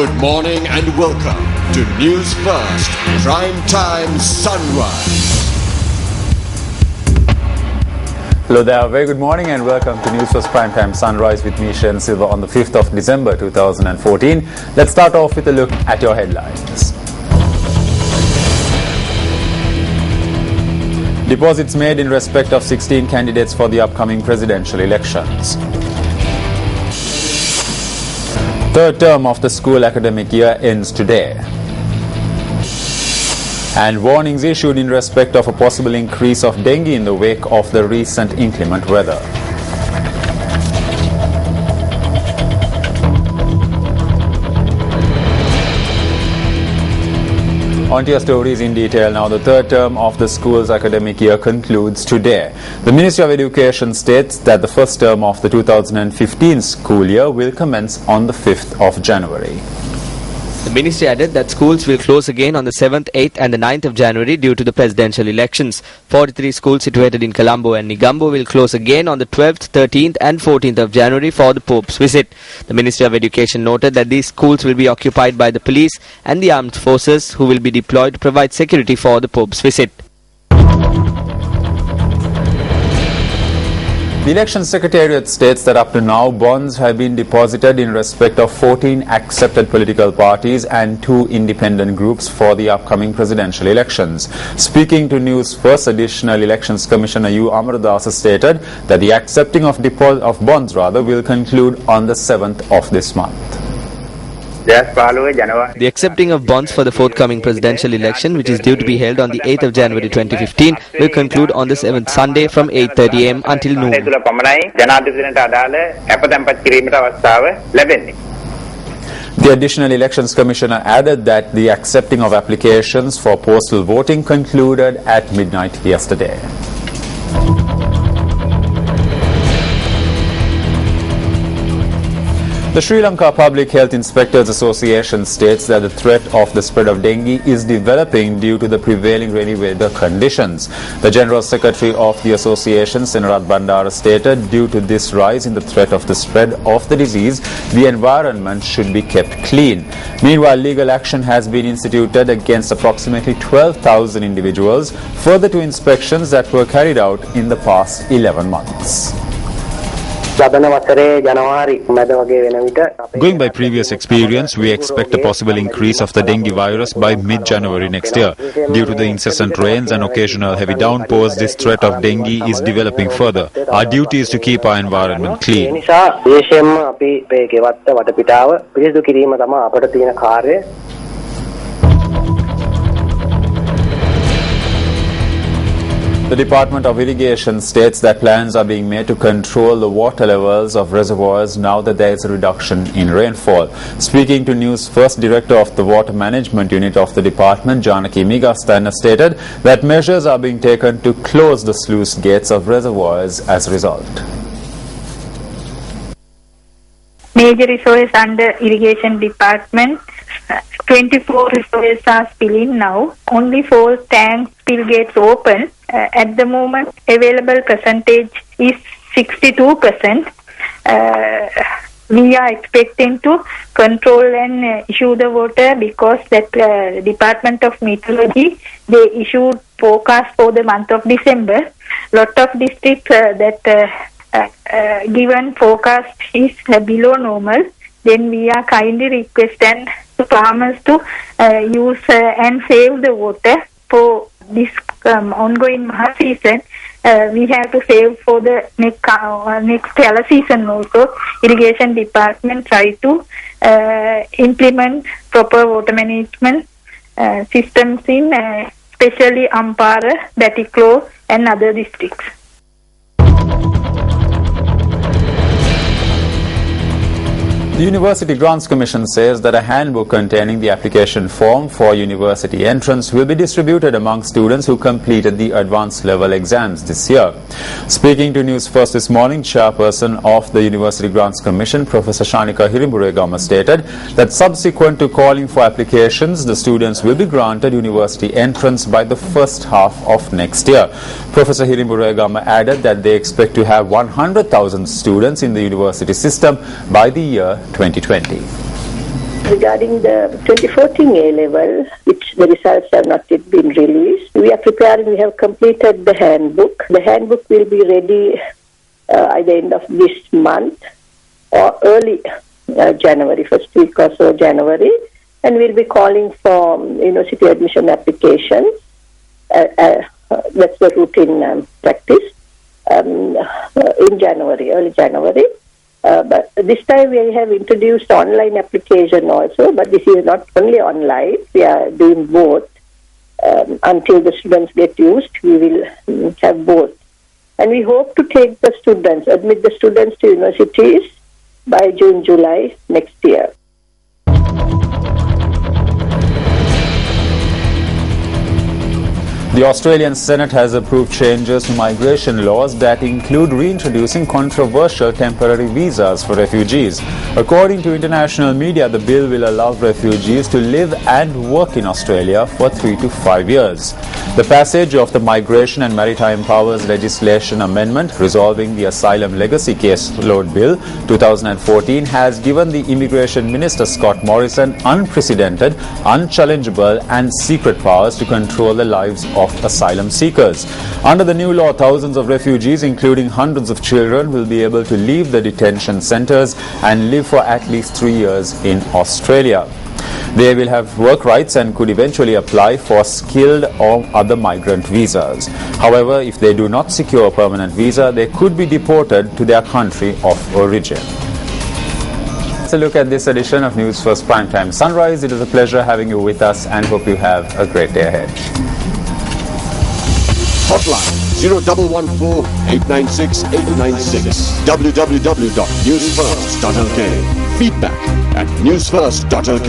Good morning and welcome to News First Prime Time Sunrise. Hello there, very good morning and welcome to Newsfirst Primetime Sunrise with me, Shen Silva, on the 5th of December 2014. Let's start off with a look at your headlines. Deposits made in respect of 16 candidates for the upcoming presidential elections. Third term of the school academic year ends today. And warnings issued in respect of a possible increase of dengue in the wake of the recent inclement weather. On to your stories in detail now. The third term of the school's academic year concludes today. The Ministry of Education states that the first term of the 2015 school year will commence on the 5th of January. The ministry added that schools will close again on the 7th, 8th and the 9th of January due to the presidential elections. 43 schools situated in Colombo and Negombo will close again on the 12th, 13th and 14th of January for the Pope's visit. The Ministry of Education noted that these schools will be occupied by the police and the armed forces who will be deployed to provide security for the Pope's visit. The Election Secretariat states that up to now, bonds have been deposited in respect of 14 accepted political parties and 2 independent groups for the upcoming presidential elections. Speaking to News First, Additional Elections Commissioner U. Amardas stated that the accepting of bonds will conclude on the 7th of this month. The accepting of bonds for the forthcoming presidential election, which is due to be held on the 8th of January 2015, will conclude on the 7th Sunday from 8:30 am until noon. The Additional Elections Commissioner added that the accepting of applications for postal voting concluded at midnight yesterday. The Sri Lanka Public Health Inspectors Association states that the threat of the spread of dengue is developing due to the prevailing rainy weather conditions. The General Secretary of the association, Senarat Bandara, stated due to this rise in the threat of the spread of the disease, the environment should be kept clean. Meanwhile, legal action has been instituted against approximately 12,000 individuals, further to inspections that were carried out in the past 11 months. Going by previous experience, we expect a possible increase of the dengue virus by mid-January next year. Due to the incessant rains and occasional heavy downpours, this threat of dengue is developing further. Our duty is to keep our environment clean. The Department of Irrigation states that plans are being made to control the water levels of reservoirs now that there is a reduction in rainfall. Speaking to News First, Director of the Water Management Unit of the Department, Janaki Migastana, stated that measures are being taken to close the sluice gates of reservoirs as a result. Major resources under Irrigation Department, 24 resources are spilling now. Only 4 tank spill gates open. At the moment, available percentage is 62%. We are expecting to control and issue the water because that Department of Meteorology, they issued forecast for the month of December. Lot of districts given forecast is below normal. Then we are kindly requesting the farmers to use and save the water for this ongoing Maha season. We have to save for the next Yala season also. Irrigation Department try to implement proper water management systems in especially Ampara, Batiklo and other districts. The University Grants Commission says that a handbook containing the application form for university entrance will be distributed among students who completed the advanced level exams this year. Speaking to News First this morning, Chairperson of the University Grants Commission, Professor Shanika Hirimburegama, stated that subsequent to calling for applications, the students will be granted university entrance by the first half of next year. Professor Hirimburegama added that they expect to have 100,000 students in the university system by the year 2020. Regarding the 2014 A-level, which the results have not yet been released, we are preparing, we have completed the handbook. The handbook will be ready at the end of this month or early January, first week or so January, and we'll be calling for university admission applications. That's the routine practice in January, early January. But this time we have introduced online application also, but this is not only online, we are doing both. Until the students get used, we will have both. And we hope to take the students, admit the students to universities by June, July next year. The Australian Senate has approved changes to migration laws that include reintroducing controversial temporary visas for refugees. According to international media, the bill will allow refugees to live and work in Australia for 3 to 5 years. The passage of the Migration and Maritime Powers Legislation Amendment resolving the Asylum Legacy Caseload Bill 2014 has given the Immigration Minister Scott Morrison unprecedented, unchallengeable and secret powers to control the lives of asylum seekers. Under the new law, thousands of refugees, including hundreds of children, will be able to leave the detention centres and live for at least 3 years in Australia. They will have work rights and could eventually apply for skilled or other migrant visas. However, if they do not secure a permanent visa, they could be deported to their country of origin. That's a look at this edition of News First Primetime Sunrise. It is a pleasure having you with us and hope you have a great day ahead. Hotline 0114 896 896. www.newsfirst.lk. Feedback at newsfirst.lk.